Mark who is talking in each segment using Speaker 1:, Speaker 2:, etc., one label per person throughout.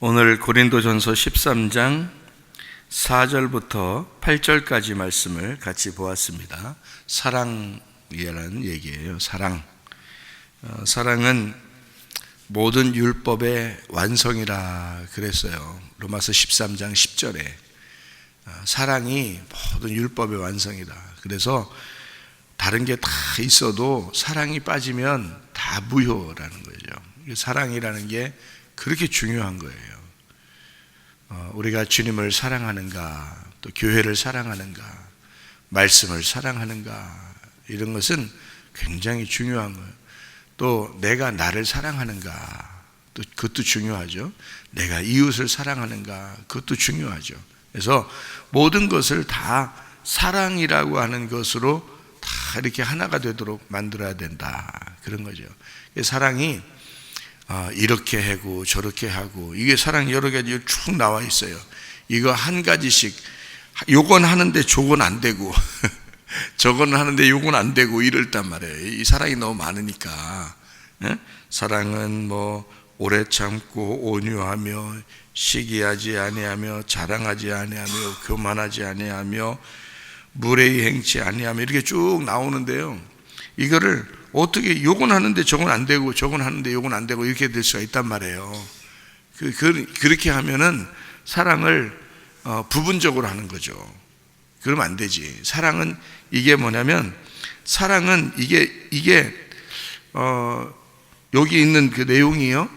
Speaker 1: 오늘 고린도전서 13장 4절부터 8절까지 말씀을 같이 보았습니다. 사랑이라는 얘기예요. 사랑은 모든 율법의 완성이라 그랬어요. 로마서 13장 10절에 사랑이 모든 율법의 완성이다. 그래서 다른 게 다 있어도 사랑이 빠지면 다 무효라는 거죠. 사랑이라는 게 그렇게 중요한 거예요. 우리가 주님을 사랑하는가, 또 교회를 사랑하는가, 말씀을 사랑하는가, 이런 것은 굉장히 중요한 거예요. 또 내가 나를 사랑하는가, 또 그것도 중요하죠. 내가 이웃을 사랑하는가, 그것도 중요하죠. 그래서 모든 것을 다 사랑이라고 하는 것으로 다 이렇게 하나가 되도록 만들어야 된다, 그런 거죠. 사랑이 이렇게 하고 저렇게 하고, 이게 사랑 여러 가지 쭉 나와 있어요. 이거 한 가지씩, 요건 하는데 저건 안 되고 저건 하는데 요건 안 되고 이럴단 말이에요. 이 사랑이 너무 많으니까. 사랑은 뭐 오래 참고 온유하며 시기하지 아니하며 자랑하지 아니하며 교만하지 아니하며 무례히 행치 아니하며, 이렇게 쭉 나오는데요. 이거를 어떻게 요건 하는데 저건 안 되고 저건 하는데 요건 안 되고 이렇게 될 수가 있단 말이에요. 그렇게 하면은 사랑을 부분적으로 하는 거죠. 그러면 안 되지. 사랑은 이게 뭐냐면, 사랑은 이게 여기 있는 그 내용이요,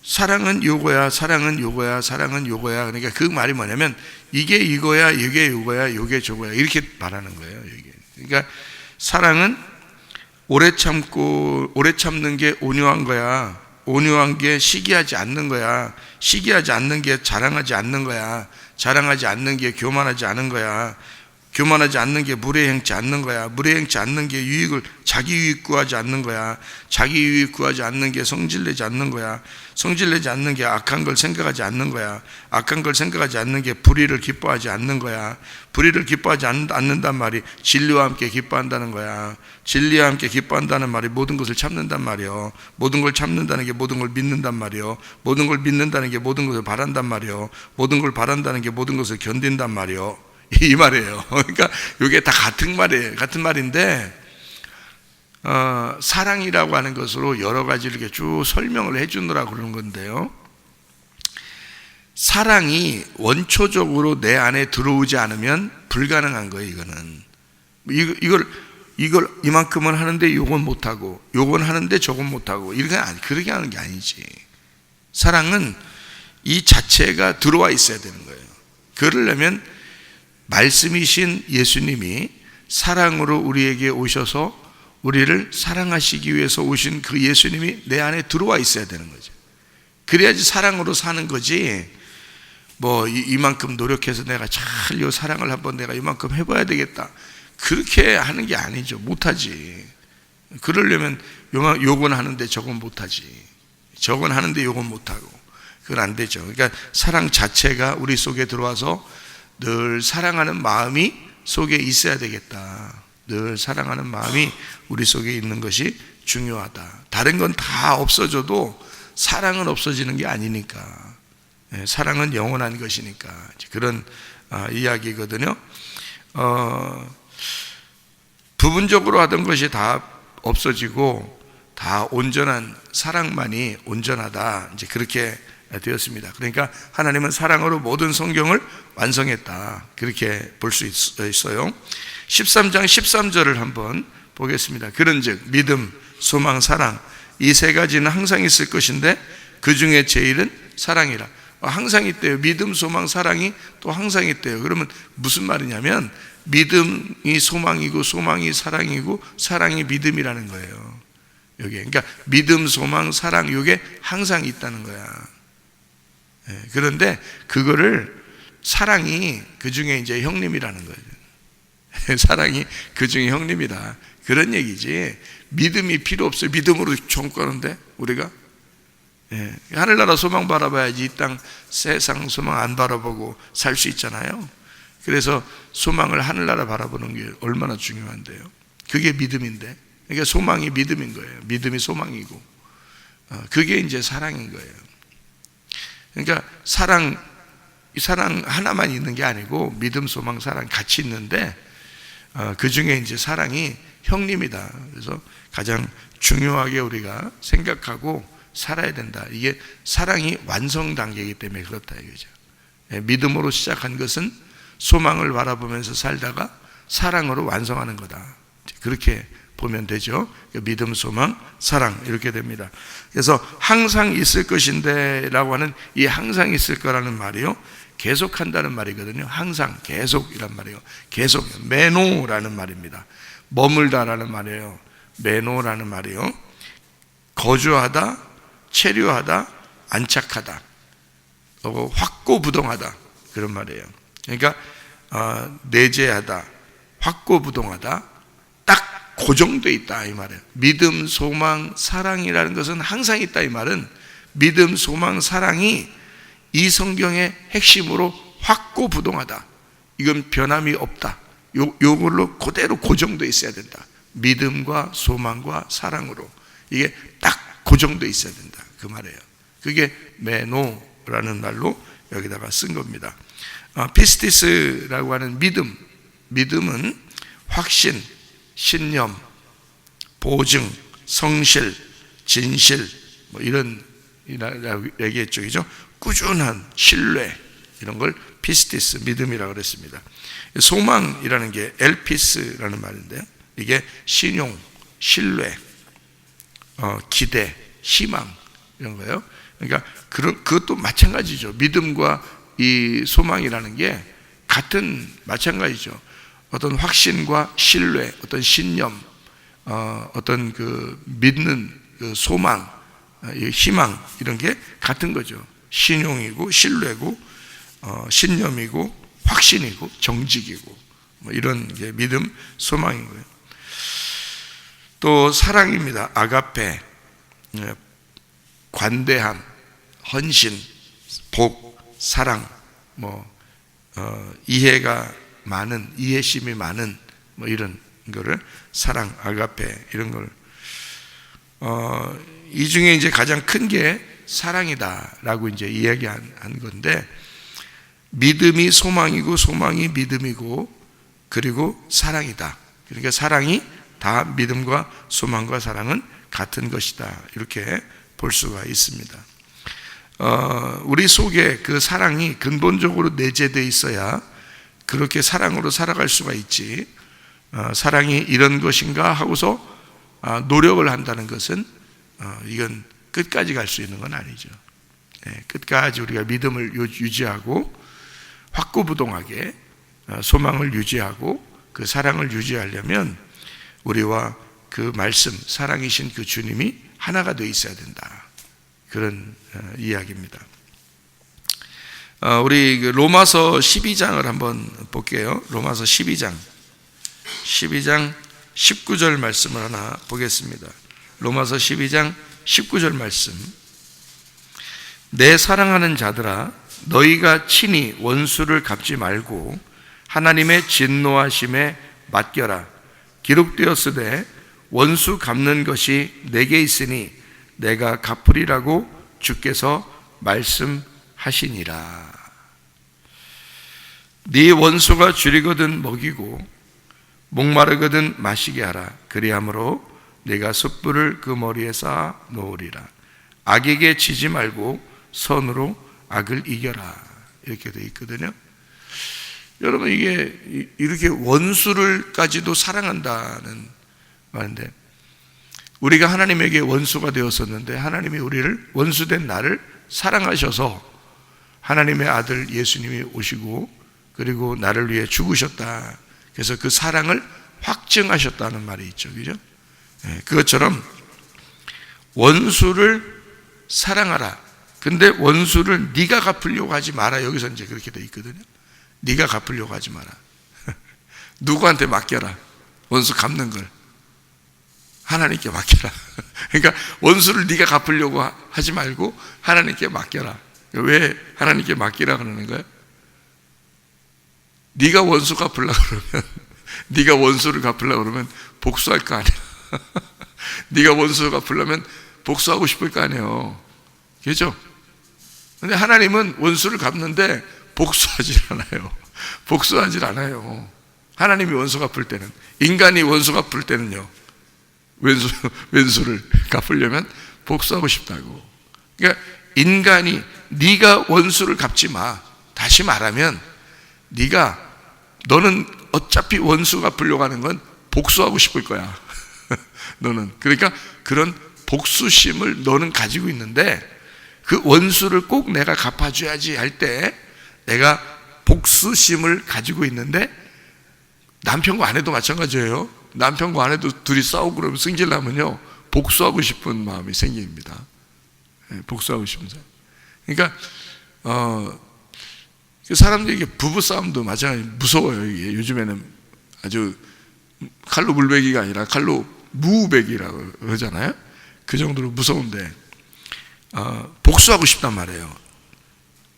Speaker 1: 사랑은 요거야, 사랑은 요거야, 사랑은 요거야. 그러니까 그 말이 뭐냐면, 이게 이거야, 이게 요거야, 요게 저거야, 이렇게 말하는 거예요. 이게. 그러니까 사랑은 오래 참는 게 온유한 거야. 온유한 게 시기하지 않는 거야. 시기하지 않는 게 자랑하지 않는 거야. 자랑하지 않는 게 교만하지 않은 거야. 교만하지 않는 게 무례행치 않는 거야. 무례행치 않는 게 자기 유익 구하지 않는 거야. 자기 유익 구하지 않는 게 성질내지 않는 거야. 성질내지 않는 게 악한 걸 생각하지 않는 거야. 악한 걸 생각하지 않는 게 불의를 기뻐하지 않는 거야. 불의를 기뻐하지 않는단 말이 진리와 함께 기뻐한다는 거야. 진리와 함께 기뻐한다는 말이 모든 것을 참는단 말이요. 모든 걸 참는다는 게 모든 걸 믿는단 말이요. 모든 걸 믿는다는 게 모든 것을 바란단 말이요. 모든 걸 바란다는 게 모든 것을 견딘단 말이요. 이 말이에요. 그러니까 이게 다 같은 말이에요. 같은 말인데, 사랑이라고 하는 것으로 여러 가지 이렇게 쭉 설명을 해주느라 그러는 건데요. 사랑이 원초적으로 내 안에 들어오지 않으면 불가능한 거예요. 이거는 이걸 이만큼은 하는데 요건 못하고, 요건 하는데 저건 못하고, 그렇게 하는 게 아니지. 사랑은 이 자체가 들어와 있어야 되는 거예요. 그러려면 말씀이신 예수님이 사랑으로 우리에게 오셔서 우리를 사랑하시기 위해서 오신 그 예수님이 내 안에 들어와 있어야 되는 거죠. 그래야지 사랑으로 사는 거지. 뭐 이만큼 노력해서 내가 잘 이 사랑을 한번 내가 이만큼 해봐야 되겠다, 그렇게 하는 게 아니죠. 못하지. 그러려면 요건 하는데 저건 못하지. 저건 하는데 요건 못하고, 그건 안 되죠. 그러니까 사랑 자체가 우리 속에 들어와서 늘 사랑하는 마음이 속에 있어야 되겠다. 늘 사랑하는 마음이 우리 속에 있는 것이 중요하다. 다른 건 다 없어져도 사랑은 없어지는 게 아니니까. 사랑은 영원한 것이니까. 그런 이야기거든요. 부분적으로 하던 것이 다 없어지고 다 온전한 사랑만이 온전하다, 이제 그렇게 되었습니다. 그러니까 하나님은 사랑으로 모든 성경을 완성했다, 그렇게 볼 수 있어요. 13장 13절을 한번 보겠습니다. 그런즉 믿음, 소망, 사랑, 이 세 가지는 항상 있을 것인데 그 중에 제일은 사랑이라. 항상 있대요. 믿음, 소망, 사랑이 또 항상 있대요. 그러면 무슨 말이냐면, 믿음이 소망이고 소망이 사랑이고 사랑이 믿음이라는 거예요. 여기. 그러니까 믿음, 소망, 사랑, 이게 항상 있다는 거야. 그런데 그거를, 사랑이 그 중에 이제 형님이라는 거예요. 사랑이 그 중에 형님이다, 그런 얘기지. 믿음이 필요 없어요. 믿음으로 총거는데 우리가 하늘나라 소망 바라봐야지 이 땅 세상 소망 안 바라보고 살 수 있잖아요. 그래서 소망을 하늘나라 바라보는 게 얼마나 중요한데요. 그게 믿음인데, 그러니까 소망이 믿음인 거예요. 믿음이 소망이고, 그게 이제 사랑인 거예요. 그러니까 이 사랑 하나만 있는 게 아니고 믿음, 소망, 사랑 같이 있는데 그 중에 이제 사랑이 형님이다. 그래서 가장 중요하게 우리가 생각하고 살아야 된다. 이게 사랑이 완성 단계이기 때문에 그렇다 이거죠. 믿음으로 시작한 것은 소망을 바라보면서 살다가 사랑으로 완성하는 거다. 그렇게 보면 되죠. 믿음, 소망, 사랑 이렇게 됩니다. 그래서 항상 있을 것인데 라고 하는 이 항상 있을 거라는 말이요, 계속한다는 말이거든요. 항상, 계속이란 말이에요. 계속, 메노라는 말입니다. 머물다라는 말이에요. 메노라는 말이요, 거주하다, 체류하다, 안착하다, 확고부동하다 그런 말이에요. 그러니까 내재하다, 확고부동하다, 딱 고정되어 있다 이 말이에요. 믿음, 소망, 사랑이라는 것은 항상 있다 이 말은 믿음, 소망, 사랑이 이 성경의 핵심으로 확고부동하다. 이건 변함이 없다. 요걸로 그대로 고정되어 있어야 된다. 믿음과 소망과 사랑으로 이게 딱 고정되어 있어야 된다 그 말이에요. 그게 메노라는 말로 여기다가 쓴 겁니다. 피스티스라고 하는 믿음은 확신, 신념, 보증, 성실, 진실 뭐 이런 얘기했죠, 그죠? 꾸준한 신뢰 이런 걸 피스티스, 믿음이라고 그랬습니다. 소망이라는 게 엘피스라는 말인데요, 이게 신용, 신뢰, 기대, 희망 이런 거예요. 그러니까 그것도 마찬가지죠. 믿음과 이 소망이라는 게 같은 마찬가지죠. 어떤 확신과 신뢰, 어떤 신념, 어떤 그 믿는 그 소망, 희망 이런 게 같은 거죠. 신용이고 신뢰고 신념이고 확신이고 정직이고 뭐 이런 게 믿음, 소망인 거예요. 또 사랑입니다. 아가페, 관대함, 헌신, 복, 사랑, 이해가 많은, 이해심이 많은 뭐 이런 거를 사랑, 아가페 이런 걸 이 중에 이제 가장 큰 게 사랑이다라고 이제 이야기한 건데, 믿음이 소망이고 소망이 믿음이고 그리고 사랑이다. 그러니까 사랑이 다 믿음과 소망과 사랑은 같은 것이다. 이렇게 볼 수가 있습니다. 우리 속에 그 사랑이 근본적으로 내재되어 있어야 그렇게 사랑으로 살아갈 수가 있지. 사랑이 이런 것인가 하고서 노력을 한다는 것은 이건 끝까지 갈 수 있는 건 아니죠. 끝까지 우리가 믿음을 유지하고 확고부동하게 소망을 유지하고 그 사랑을 유지하려면 우리와 그 말씀, 사랑이신 그 주님이 하나가 되어 있어야 된다. 그런 이야기입니다. 우리 로마서 12장을 한번 볼게요. 로마서 12장 19절 말씀을 하나 보겠습니다. 로마서 12장 19절 말씀. 내 사랑하는 자들아, 너희가 친히 원수를 갚지 말고 하나님의 진노하심에 맡겨라. 기록되었으되 원수 갚는 것이 내게 있으니 내가 갚으리라고 주께서 말씀하시니라. 네 원수가 줄이거든 먹이고 목마르거든 마시게 하라. 그리함으로 네가 숯불을 그 머리에 쌓아 놓으리라. 악에게 지지 말고 선으로 악을 이겨라. 이렇게 되어 있거든요. 여러분, 이게 이렇게 원수를까지도 사랑한다는 말인데, 우리가 하나님에게 원수가 되었었는데 하나님이 우리를, 원수된 나를 사랑하셔서 하나님의 아들 예수님이 오시고 그리고 나를 위해 죽으셨다. 그래서 그 사랑을 확증하셨다는 말이 있죠, 그죠? 그것처럼 원수를 사랑하라. 근데 원수를 네가 갚으려고 하지 마라. 여기서 이제 그렇게 돼 있거든요. 네가 갚으려고 하지 마라. 누구한테 맡겨라. 원수 갚는 걸 하나님께 맡겨라. 그러니까 원수를 네가 갚으려고 하지 말고 하나님께 맡겨라. 왜 하나님께 맡기라 그러는 거야? 네가 원수 갚으려고 그러면, 네가 원수를 갚으려고 그러면 복수할 거 아니야. 네가 원수 갚으려면 복수하고 싶을 거 아니에요. 그죠? 근데 하나님은 원수를 갚는데 복수하질 않아요. 복수하질 않아요. 하나님이 원수 갚을 때는. 인간이 원수 갚을 때는요, 왼수를 갚으려면 복수하고 싶다고. 그러니까 인간이 네가 원수를 갚지 마. 다시 말하면 너는 어차피 원수 갚으려고 하는 건 복수하고 싶을 거야. 너는. 그러니까 그런 복수심을 너는 가지고 있는데, 그 원수를 꼭 내가 갚아줘야지 할 때 내가 복수심을 가지고 있는데, 남편과 아내도 마찬가지예요. 남편과 아내도 둘이 싸우고 그러면 승질나면요, 복수하고 싶은 마음이 생깁니다. 복수하고 싶은 사람. 그러니까 사람들이 이게 부부싸움도 마찬가지 무서워요. 이게 요즘에는 아주 칼로 물베기가 아니라 칼로 무베기라고 그러잖아요. 그 정도로 무서운데 복수하고 싶단 말이에요.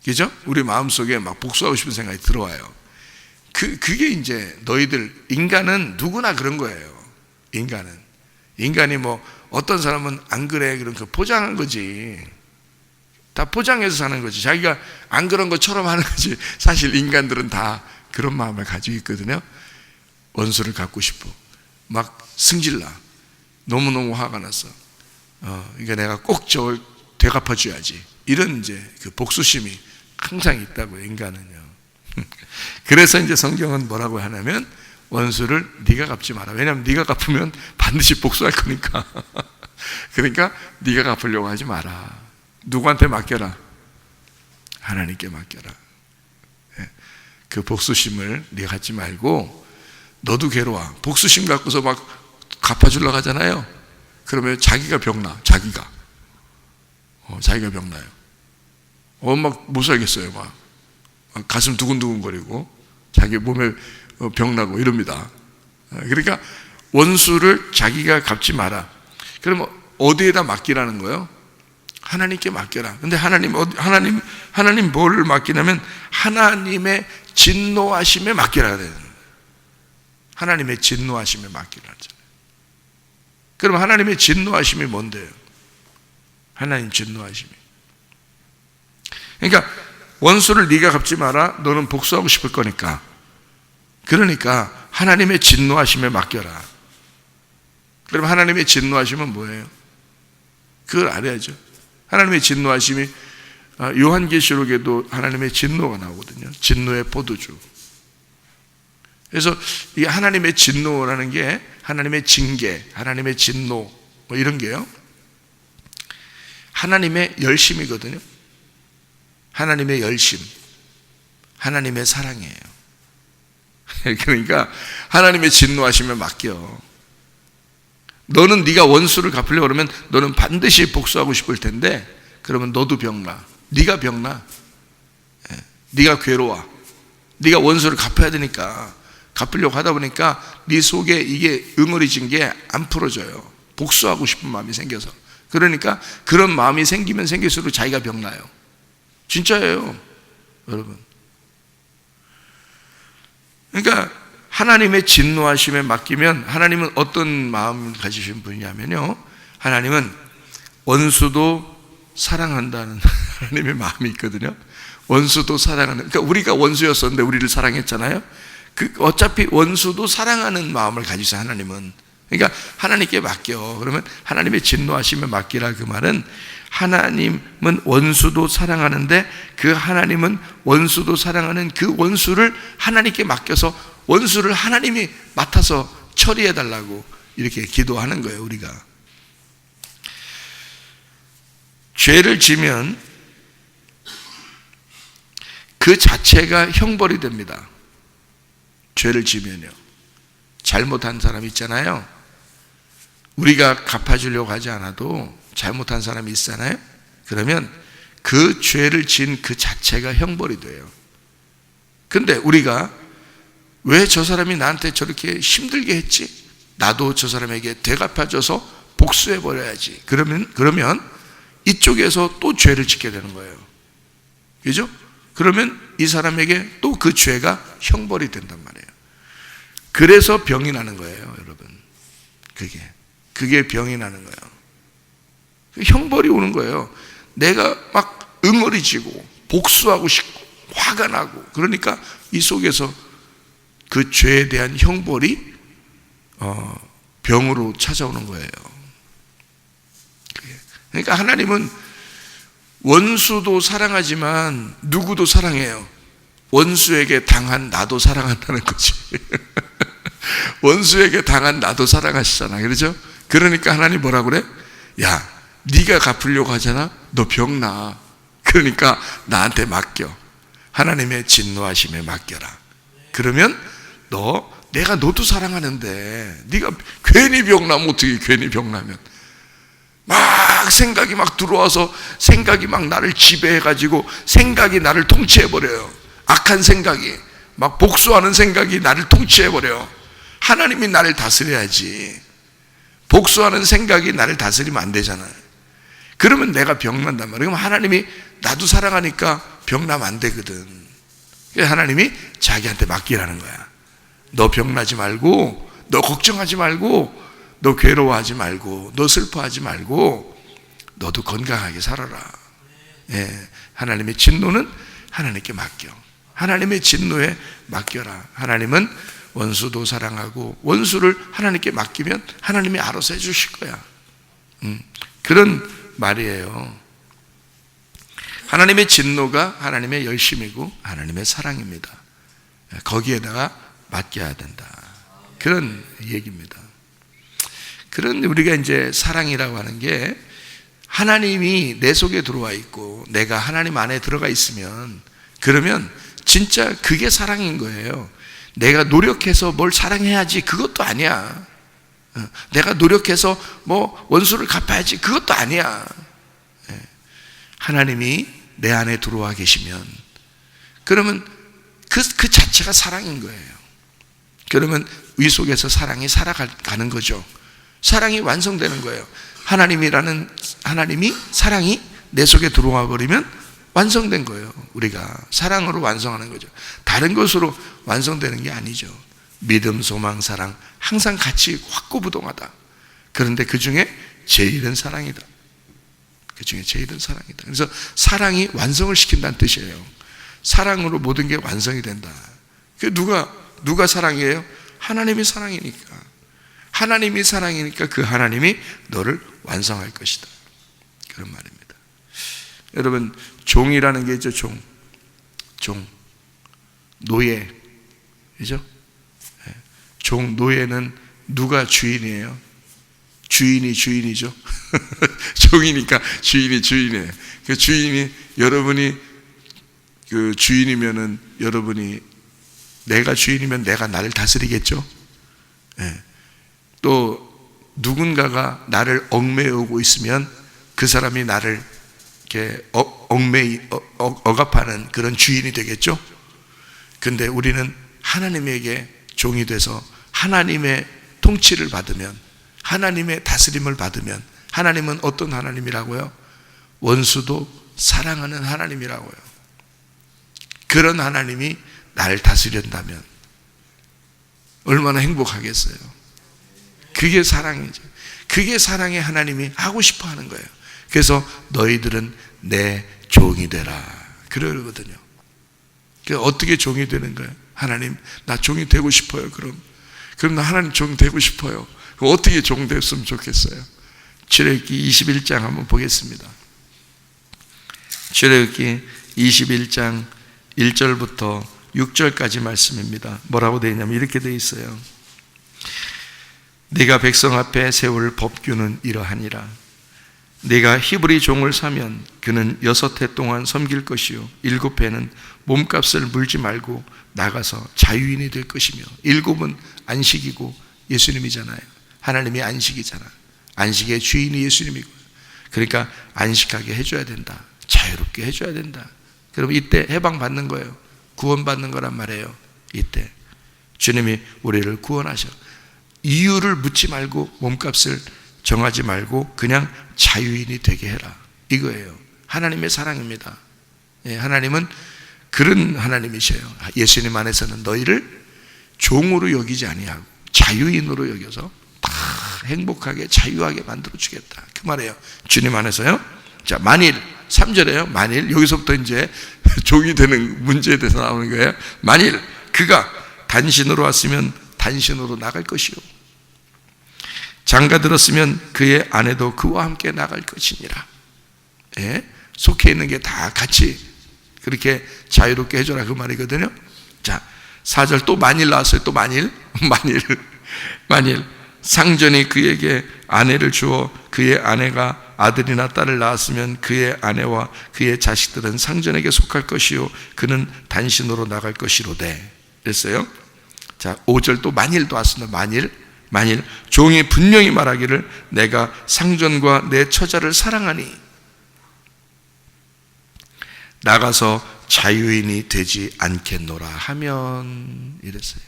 Speaker 1: 그죠? 우리 마음속에 막 복수하고 싶은 생각이 들어와요. 그게 이제 너희들, 인간은 누구나 그런 거예요. 인간이 뭐 어떤 사람은 안 그래, 그런 거 포장한 거지. 다 포장해서 사는 거지. 자기가 안 그런 것처럼 하는 거지. 사실 인간들은 다 그런 마음을 가지고 있거든요. 원수를 갚고 싶어. 막 승질나. 너무너무 화가 났어. 그러니까 내가 꼭 저걸 되갚아줘야지. 이런 이제 그 복수심이 항상 있다고요, 인간은요. 그래서 이제 성경은 뭐라고 하냐면, 원수를 네가 갚지 마라. 왜냐하면 네가 갚으면 반드시 복수할 거니까. 그러니까 네가 갚으려고 하지 마라. 누구한테 맡겨라? 하나님께 맡겨라. 그 복수심을 네가 갖지 말고, 너도 괴로워. 복수심 갖고서 막 갚아주려고 하잖아요. 그러면 자기가 병나. 자기가 병나요. 막 못 살겠어요. 막 가슴 두근두근거리고 자기 몸에 병나고 이럽니다. 그러니까 원수를 자기가 갚지 마라. 그러면 어디에다 맡기라는 거예요? 하나님께 맡겨라. 근데 하나님 뭐를 맡기냐면 하나님의 진노하심에 맡기라 그래요. 하나님의 진노하심에 맡기라 하잖아요. 그럼 하나님의 진노하심이 뭔데요? 하나님 진노하심이. 그러니까 원수를 네가 갚지 마라. 너는 복수하고 싶을 거니까. 그러니까 하나님의 진노하심에 맡겨라. 그럼 하나님의 진노하심은 뭐예요? 그걸 알아야죠. 하나님의 진노하심이 요한계시록에도 하나님의 진노가 나오거든요. 진노의 포도주. 그래서 이 하나님의 진노라는 게 하나님의 징계, 하나님의 진노 뭐 이런 게요, 하나님의 열심이거든요. 하나님의 열심, 하나님의 사랑이에요. 그러니까 하나님의 진노하심에 맡겨. 너는 네가 원수를 갚으려고 그러면 너는 반드시 복수하고 싶을 텐데, 그러면 너도 병나. 네가 병나. 네가 괴로워. 네가 원수를 갚아야 되니까, 갚으려고 하다 보니까 네 속에 이게 응어리진 게 안 풀어져요. 복수하고 싶은 마음이 생겨서. 그러니까 그런 마음이 생기면 생길수록 자기가 병나요. 진짜예요, 여러분. 그러니까 하나님의 진노하심에 맡기면, 하나님은 어떤 마음을 가지신 분이냐면요, 하나님은 원수도 사랑한다는 하나님의 마음이 있거든요. 원수도 사랑하는, 그러니까 우리가 원수였었는데 우리를 사랑했잖아요. 어차피 원수도 사랑하는 마음을 가지세요, 하나님은. 그러니까 하나님께 맡겨. 그러면 하나님의 진노하심에 맡기라. 그 말은 하나님은 원수도 사랑하는데, 그 하나님은 원수도 사랑하는 그 원수를 하나님께 맡겨서 원수를 하나님이 맡아서 처리해 달라고 이렇게 기도하는 거예요, 우리가. 죄를 지면 그 자체가 형벌이 됩니다. 죄를 지면요. 잘못한 사람 있잖아요. 우리가 갚아주려고 하지 않아도 잘못한 사람이 있잖아요. 그러면 그 죄를 지은 그 자체가 형벌이 돼요. 근데 우리가 왜 저 사람이 나한테 저렇게 힘들게 했지? 나도 저 사람에게 되갚아줘서 복수해버려야지. 그러면 이쪽에서 또 죄를 짓게 되는 거예요. 그죠? 그러면 이 사람에게 또 그 죄가 형벌이 된단 말이에요. 그래서 병이 나는 거예요, 여러분. 그게 병이 나는 거예요. 형벌이 오는 거예요. 내가 막 응어리지고 복수하고 싶고 화가 나고, 그러니까 이 속에서 그 죄에 대한 형벌이 병으로 찾아오는 거예요. 그러니까 하나님은 원수도 사랑하지만 누구도 사랑해요. 원수에게 당한 나도 사랑한다는 거지. 원수에게 당한 나도 사랑하시잖아, 그렇죠? 그러니까 하나님 뭐라 그래? 야, 네가 갚으려고 하잖아. 너 병나. 그러니까 나한테 맡겨. 하나님의 진노하심에 맡겨라. 그러면 내가 너도 사랑하는데 네가 괜히 병나면 어떻게, 괜히 병나면 막 생각이 막 들어와서 생각이 막 나를 지배해가지고 생각이 나를 통치해버려요. 악한 생각이 막 복수하는 생각이 나를 통치해버려요. 하나님이 나를 다스려야지. 복수하는 생각이 나를 다스리면 안 되잖아요. 그러면 내가 병난단 말이에요. 그럼 하나님이 나도 사랑하니까 병나면 안 되거든. 그래서 하나님이 자기한테 맡기라는 거야. 너 병나지 말고, 너 걱정하지 말고, 너 괴로워하지 말고, 너 슬퍼하지 말고, 너도 건강하게 살아라. 예, 하나님의 진노는 하나님께 맡겨. 하나님의 진노에 맡겨라. 하나님은 원수도 사랑하고, 원수를 하나님께 맡기면 하나님이 알아서 해주실 거야. 그런 말이에요. 하나님의 진노가 하나님의 열심이고 하나님의 사랑입니다. 거기에다가 맡겨야 된다. 그런 얘기입니다. 그런 우리가 이제 사랑이라고 하는 게, 하나님이 내 속에 들어와 있고 내가 하나님 안에 들어가 있으면, 그러면 진짜 그게 사랑인 거예요. 내가 노력해서 뭘 사랑해야지, 그것도 아니야. 내가 노력해서 뭐 원수를 갚아야지, 그것도 아니야. 하나님이 내 안에 들어와 계시면, 그러면 그 자체가 사랑인 거예요. 그러면 위 속에서 사랑이 살아가는 거죠. 사랑이 완성되는 거예요. 하나님이 사랑이 내 속에 들어와 버리면 완성된 거예요. 우리가 사랑으로 완성하는 거죠. 다른 것으로 완성되는 게 아니죠. 믿음, 소망, 사랑 항상 같이 확고부동하다. 그런데 그 중에 제일은 사랑이다. 그 중에 제일은 사랑이다. 그래서 사랑이 완성을 시킨다는 뜻이에요. 사랑으로 모든 게 완성이 된다. 누가 사랑이에요? 하나님이 사랑이니까. 하나님이 사랑이니까 그 하나님이 너를 완성할 것이다. 그런 말입니다. 여러분, 종이라는 게 있죠. 종. 노예. 그죠? 노예는 누가 주인이에요? 주인이 주인이죠. 종이니까 주인이에요. 그 주인이, 여러분이 그 주인이면은, 여러분이 내가 주인이면 내가 나를 다스리겠죠. 또 누군가가 나를 얽매우고 있으면 그 사람이 나를 이렇게 억압하는 그런 주인이 되겠죠. 근데 우리는 하나님에게 종이 돼서 하나님의 통치를 받으면, 하나님의 다스림을 받으면, 하나님은 어떤 하나님이라고요? 원수도 사랑하는 하나님이라고요. 그런 하나님이 나를 다스린다면 얼마나 행복하겠어요. 그게 사랑이죠. 그게 사랑의 하나님이 하고 싶어 하는 거예요. 그래서 너희들은 내 종이 되라, 그러거든요. 어떻게 종이 되는 거예요? 하나님, 나 종이 되고 싶어요. 그럼 나 하나님 종 되고 싶어요. 그럼 어떻게 종 됐으면 좋겠어요? 출애굽기 21장 한번 보겠습니다. 출애굽기 21장 1절부터 6절까지 말씀입니다. 뭐라고 되어 있냐면 이렇게 되어 있어요. 네가 백성 앞에 세울 법규는 이러하니라. 네가 히브리 종을 사면 그는 6해 동안 섬길 것이요 7해는 몸값을 물지 말고 나가서 자유인이 될 것이며, 7은 안식이고 예수님이잖아요. 하나님이 안식이잖아. 안식의 주인이 예수님이고, 그러니까 안식하게 해줘야 된다. 자유롭게 해줘야 된다. 그럼 이때 해방받는 거예요. 구원받는 거란 말이에요. 이때 주님이 우리를 구원하셔. 이유를 묻지 말고, 몸값을 정하지 말고 그냥 자유인이 되게 해라, 이거예요. 하나님의 사랑입니다. 하나님은 그런 하나님이셔요. 예수님 안에서는 너희를 종으로 여기지 아니하고 자유인으로 여겨서 다 행복하게 자유하게 만들어 주겠다, 그 말이에요. 주님 안에서요. 자, 만일 3절에요. 만일 여기서부터 이제 종이 되는 문제에 대해서 나오는 거예요. 만일 그가 단신으로 왔으면 단신으로 나갈 것이요, 장가 들었으면 그의 아내도 그와 함께 나갈 것이니라. 예? 속해 있는 게 다 같이 그렇게 자유롭게 해줘라, 그 말이거든요. 자, 4절 또 만일 나왔어요. 또 만일 상전이 그에게 아내를 주어 그의 아내가 아들이나 딸을 낳았으면 그의 아내와 그의 자식들은 상전에게 속할 것이요 그는 단신으로 나갈 것이로되. 그랬어요. 자, 5절 또 만일도 왔습니다. 만일 종이 분명히 말하기를 내가 상전과 내 처자를 사랑하니 나가서 자유인이 되지 않겠노라 하면, 이랬어요.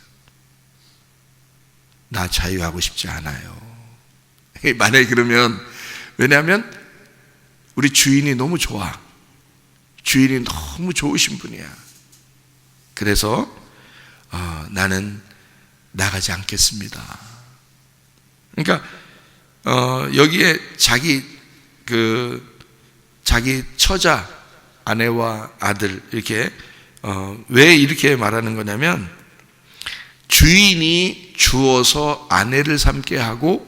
Speaker 1: 나 자유하고 싶지 않아요. 만약에 그러면, 왜냐하면 우리 주인이 너무 좋아. 주인이 너무 좋으신 분이야. 그래서 나는 나가지 않겠습니다. 그러니까 여기에 자기 처자, 아내와 아들, 이렇게 왜 이렇게 말하는 거냐면, 주인이 주어서 아내를 삼게 하고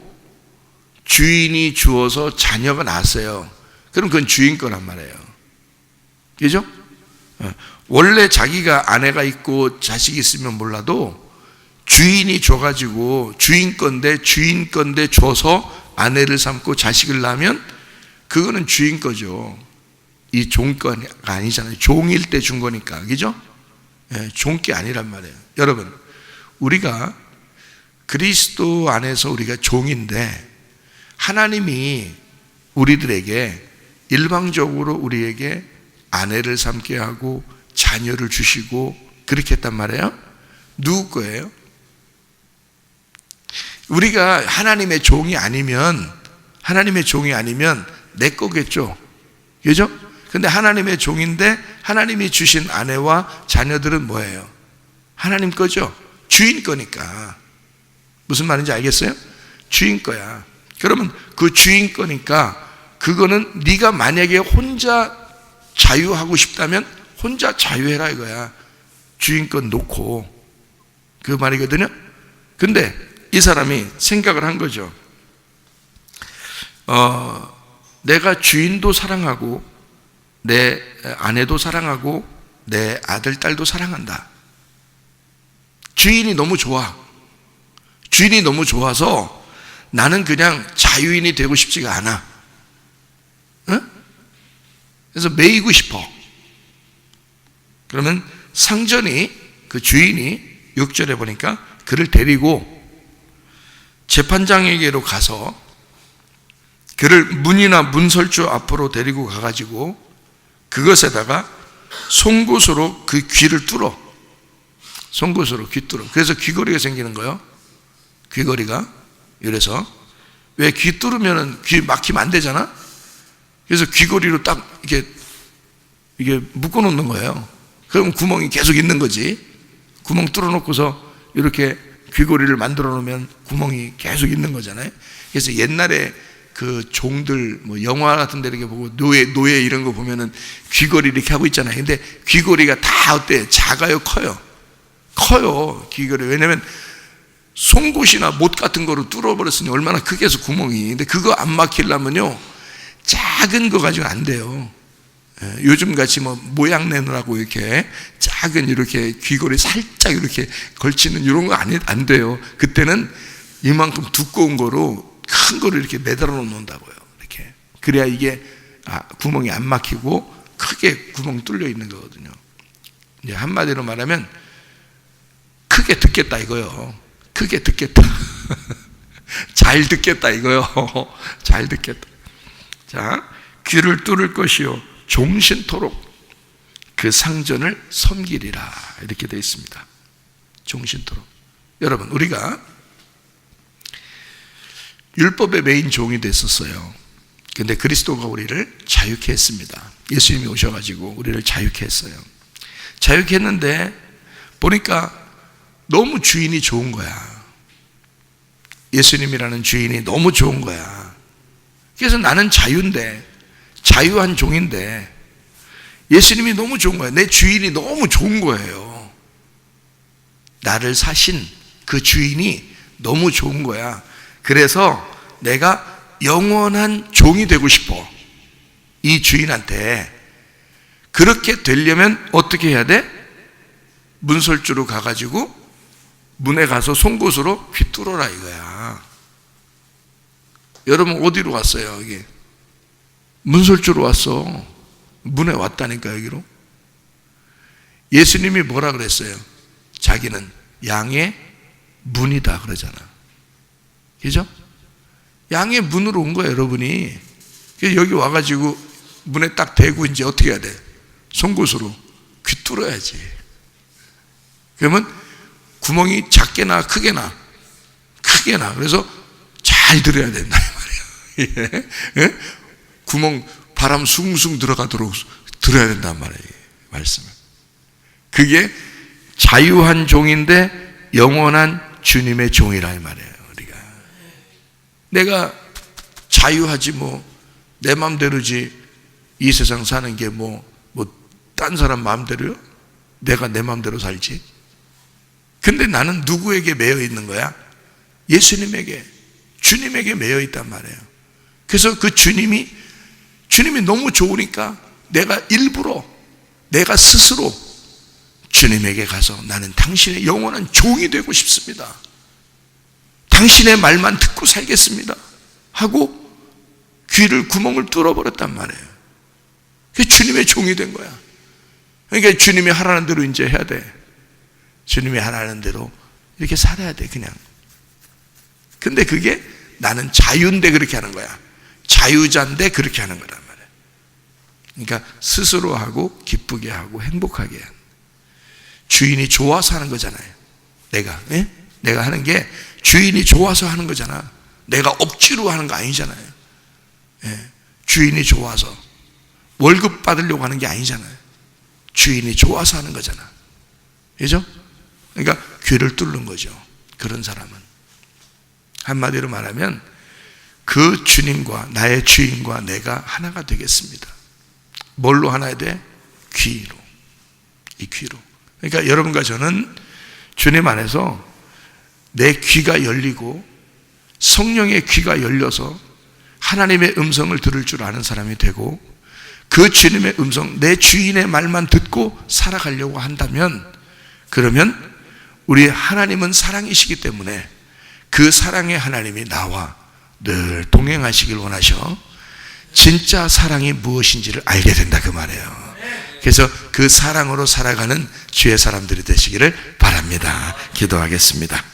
Speaker 1: 주인이 주어서 자녀가 낳았어요. 그럼 그건 주인 거란 말이에요. 그죠? 원래 자기가 아내가 있고 자식이 있으면 몰라도 주인이 줘가지고 주인 건데 줘서 아내를 삼고 자식을 낳으면 그거는 주인 거죠. 이 종 거가 아니잖아요. 종일 때 준 거니까. 그죠? 종게 아니란 말이에요. 여러분, 우리가 그리스도 안에서 우리가 종인데 하나님이 우리들에게 일방적으로 우리에게 아내를 삼게 하고 자녀를 주시고 그렇게 했단 말이에요. 누구 거예요? 우리가 하나님의 종이 아니면 내 거겠죠. 그죠? 근데 하나님의 종인데 하나님이 주신 아내와 자녀들은 뭐예요? 하나님 거죠. 주인 거니까. 무슨 말인지 알겠어요? 주인 거야. 그러면 그 주인 거니까 그거는 네가 만약에 혼자 자유하고 싶다면 혼자 자유해라 이거야. 주인 건 놓고. 그 말이거든요. 근데 이 사람이 생각을 한 거죠. 내가 주인도 사랑하고 내 아내도 사랑하고 내 아들, 딸도 사랑한다. 주인이 너무 좋아. 주인이 너무 좋아서 나는 그냥 자유인이 되고 싶지가 않아. 응? 그래서 매이고 싶어. 그러면 상전이, 그 주인이 6절에 보니까 그를 데리고 재판장에게로 가서 그를 문이나 문설주 앞으로 데리고 가가지고 그것에다가 송곳으로 그 귀를 뚫어. 송곳으로 귀 뚫어. 그래서 귀걸이가 생기는 거예요. 귀걸이가. 이래서 왜 귀 뚫으면 귀 막히면 안 되잖아. 그래서 귀걸이로 딱 이게 묶어 놓는 거예요. 그럼 구멍이 계속 있는 거지. 구멍 뚫어 놓고서 이렇게 귀걸이를 만들어 놓으면 구멍이 계속 있는 거잖아요. 그래서 옛날에 그 종들 뭐 영화 같은 데 이렇게 보고 노예 이런 거 보면은 귀걸이 이렇게 하고 있잖아요. 근데 귀걸이가 다 어때? 작아요, 커요? 커요, 귀걸이. 왜냐면 송곳이나 못 같은 거로 뚫어버렸으니 얼마나 크게 해서 구멍이. 근데 그거 안 막히려면요 작은 거 가지고 안 돼요. 요즘 같이 뭐 모양 내느라고 이렇게 작은 이렇게 귀걸이 살짝 이렇게 걸치는 이런 거 안 돼요. 그때는 이만큼 두꺼운 거로 큰 거를 이렇게 매달아 놓는다고요. 이렇게. 그래야 이게 구멍이 안 막히고 크게 구멍 뚫려 있는 거거든요. 이제 한마디로 말하면 크게 듣겠다 이거요. 크게 듣겠다. 잘 듣겠다 이거요. 잘 듣겠다. 자, 귀를 뚫을 것이요 종신토록 그 상전을 섬기리라 이렇게 되어 있습니다. 종신토록. 여러분, 우리가 율법의 메인 종이 됐었어요. 근데 그리스도가 우리를 자유케 했습니다. 예수님이 오셔가지고 우리를 자유케 했어요. 자유케 했는데 보니까 너무 주인이 좋은 거야. 예수님이라는 주인이 너무 좋은 거야. 그래서 나는 자유인데 자유한 종인데 예수님이 너무 좋은 거예요. 내 주인이 너무 좋은 거예요. 나를 사신 그 주인이 너무 좋은 거야. 그래서 내가 영원한 종이 되고 싶어. 이 주인한테. 그렇게 되려면 어떻게 해야 돼? 문설주로 가가지고 문에 가서 송곳으로 휘뚫어라 이거야. 여러분 어디로 왔어요? 여기 문설주로 왔어. 문에 왔다니까. 여기로. 예수님이 뭐라 그랬어요? 자기는 양의 문이다 그러잖아. 그죠? 양의 문으로 온 거예요, 여러분이. 여기 와가지고 문에 딱 대고 이제 어떻게 해야 돼? 송곳으로 귀뚫어야지. 그러면 구멍이 작게나 크게나 그래서 잘 들어야 된다 이 말이에요. 예? 구멍 바람 숭숭 들어가도록 들어야 된단 말이에요. 말씀을. 그게 자유한 종인데 영원한 주님의 종이라 이 말이에요. 우리가 내가 자유하지 내 마음대로지. 이 세상 사는 게 딴 사람 마음대로요? 내가 내 마음대로 살지. 근데 나는 누구에게 매여 있는 거야? 예수님에게, 주님에게 매여 있단 말이에요. 그래서 그 주님이 너무 좋으니까 내가 스스로 주님에게 가서 나는 당신의 영원한 종이 되고 싶습니다. 당신의 말만 듣고 살겠습니다. 하고 귀를 구멍을 뚫어버렸단 말이에요. 그게 주님의 종이 된 거야. 그러니까 주님이 하라는 대로 이제 해야 돼. 주님이 하라는 대로 이렇게 살아야 돼, 그냥. 근데 그게 나는 자유인데 그렇게 하는 거야. 자유자인데 그렇게 하는 거란 말이야. 그러니까 스스로 하고 기쁘게 하고 행복하게 하는. 주인이 좋아서 하는 거잖아요. 내가 하는 게 주인이 좋아서 하는 거잖아. 내가 억지로 하는 거 아니잖아요. 주인이 좋아서 월급 받으려고 하는 게 아니잖아요. 주인이 좋아서 하는 거잖아. 그죠? 그러니까 귀를 뚫는 거죠. 그런 사람은. 한마디로 말하면 그 주님과 나의 주인과 내가 하나가 되겠습니다. 뭘로 하나 돼? 귀로. 이 귀로. 그러니까 여러분과 저는 주님 안에서 내 귀가 열리고 성령의 귀가 열려서 하나님의 음성을 들을 줄 아는 사람이 되고 그 주님의 음성, 내 주인의 말만 듣고 살아가려고 한다면 그러면 우리 하나님은 사랑이시기 때문에 그 사랑의 하나님이 나와 늘 동행하시길 원하셔 진짜 사랑이 무엇인지를 알게 된다 그 말이에요. 그래서 그 사랑으로 살아가는 주의 사람들이 되시기를 바랍니다. 기도하겠습니다.